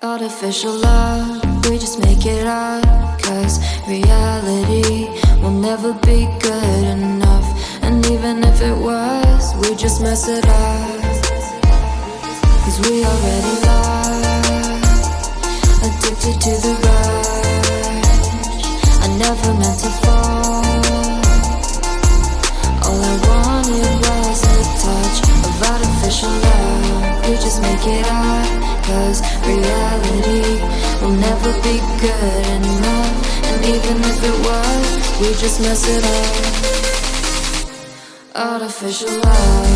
Artificial love, we just make it up, 'cause reality will never be good enough. And even if it was, we just mess it up, 'cause we already lost, addicted to the rush. I never meant to fall. All I wanted was a touch of artificial love. We just make it up, 'cause reality will never be good enough. And even if it was, we just mess it up. Artificial love.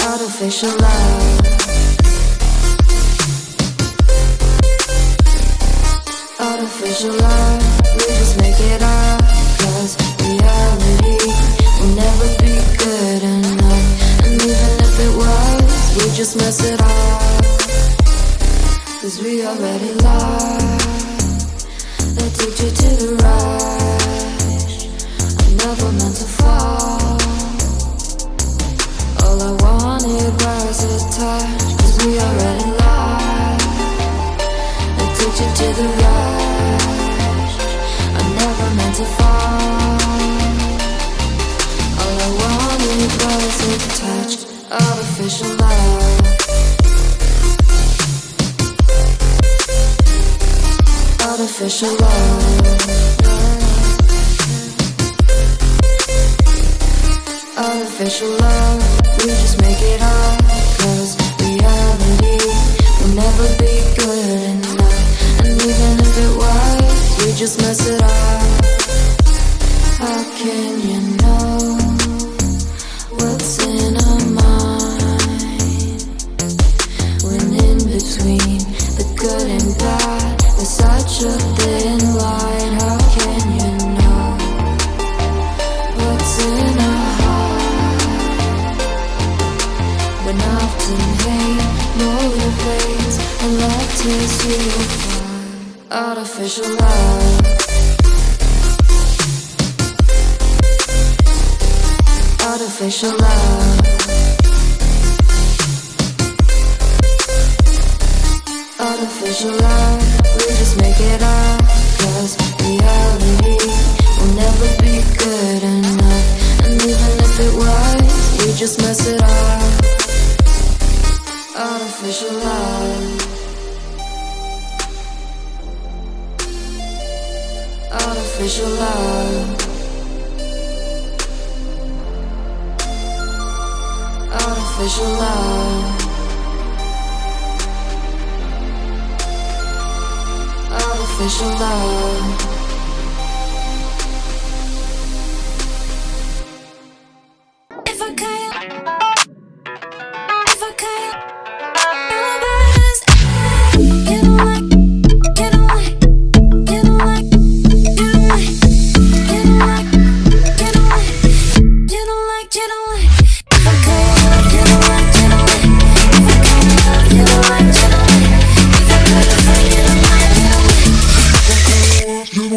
Artificial love. Artificial love. We just make it up, 'cause reality will never be good enough. And even if it was, we just mess it up, 'cause we already lost, addicted to the rush. I never meant to fall. All I wanted was a touch, 'cause we already lost, addicted to the rush. I never meant to fall. All I wanted was a touch, artificial love. Artificial love. Artificial love. We just make it up, 'cause reality will never be good enough. And even if it was, we just mess it up. How can you know what's in our mind, when in between the good and bad there's such a thin line? How can you know what's in our heart, when often hate motivates and love tears you apart? Artificial love. Artificial love. Artificial love. We just make it up, 'cause reality will never be good enough. And even if it was, we just mess it up. Artificial love. Artificial love. Artificial love. Artificial love. If I can't, if I can't, you don't like, you don't like, you don't like, you don't like, you don't like, you don't like, you don't like, you don't like. If I can't, you don't like, you don't like. If I can't, you don't like, you don't like. If I couldn't find you, don't like, you don't like.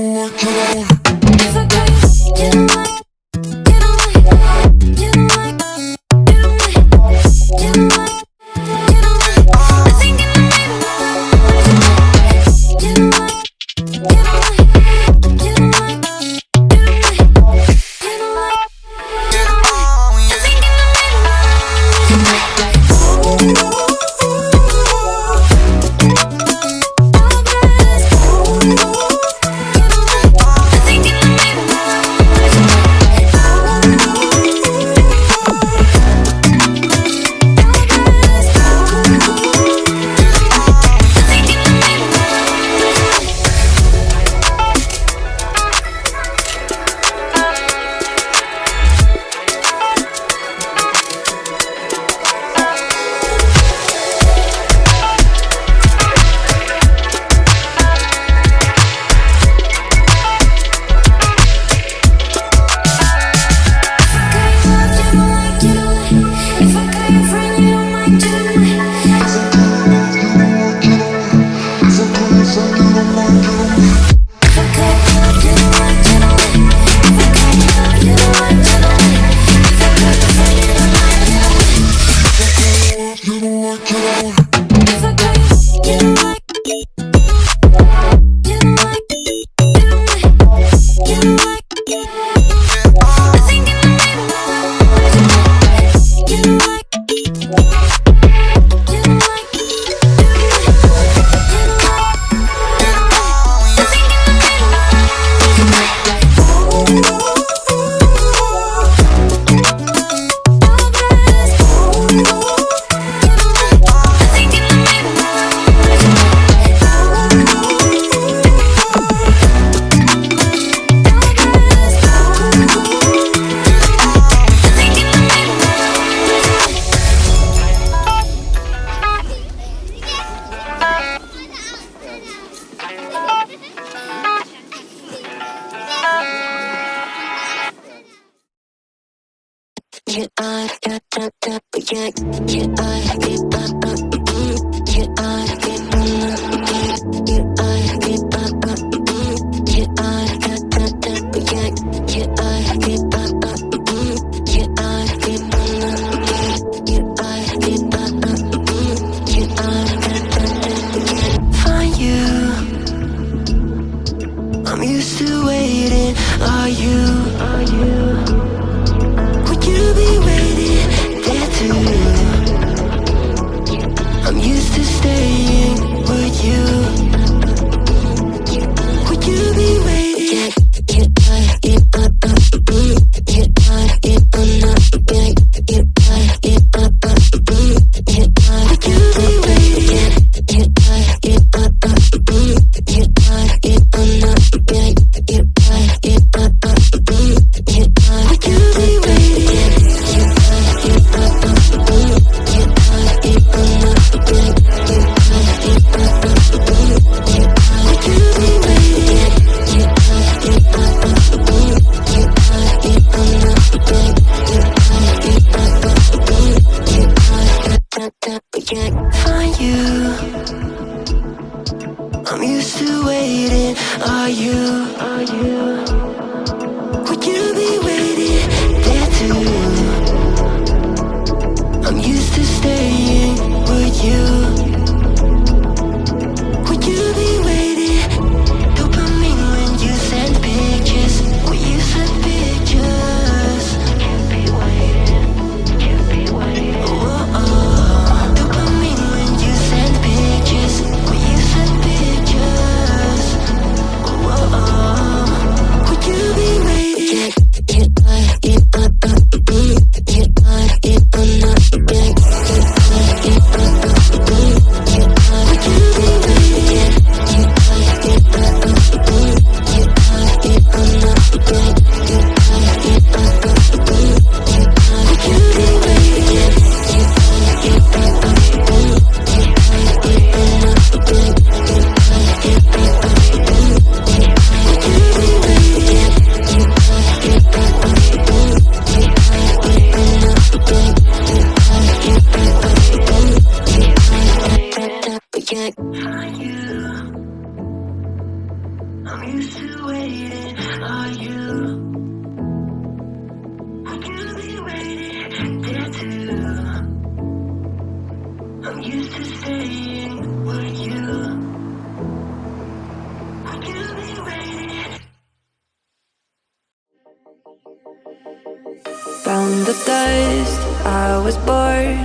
From the dust I was born,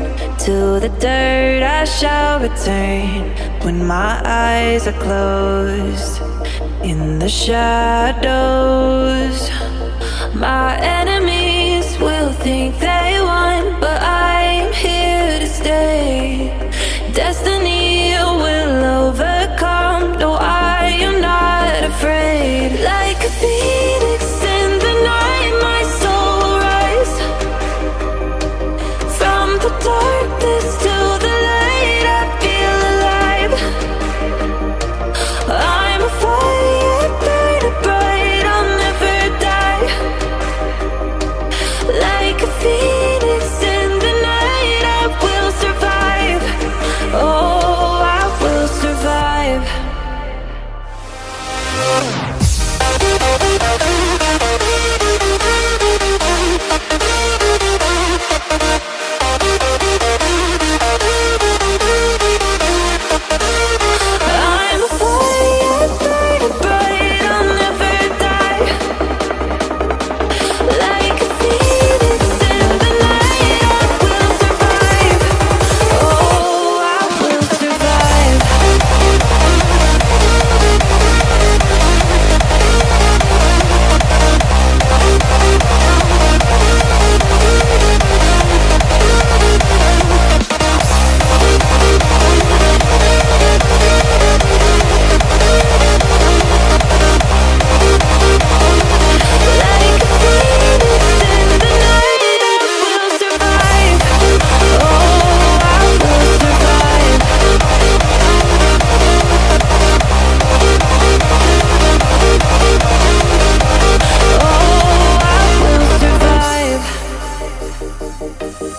to the dirt I shall return. When my eyes are closed, in the shadows, my enemies will think they won, but I'm here to stay. Destiny will overcome, no, I am not afraid. Like a phoenix in the night, my soul will rise. From the darkness to the light, I feel alive. I'm a fire burning bright, I'll never die.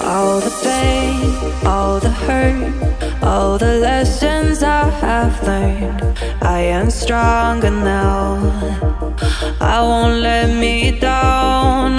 All the pain, all the hurt, all the lessons I have learned. I am stronger now. I won't let me down.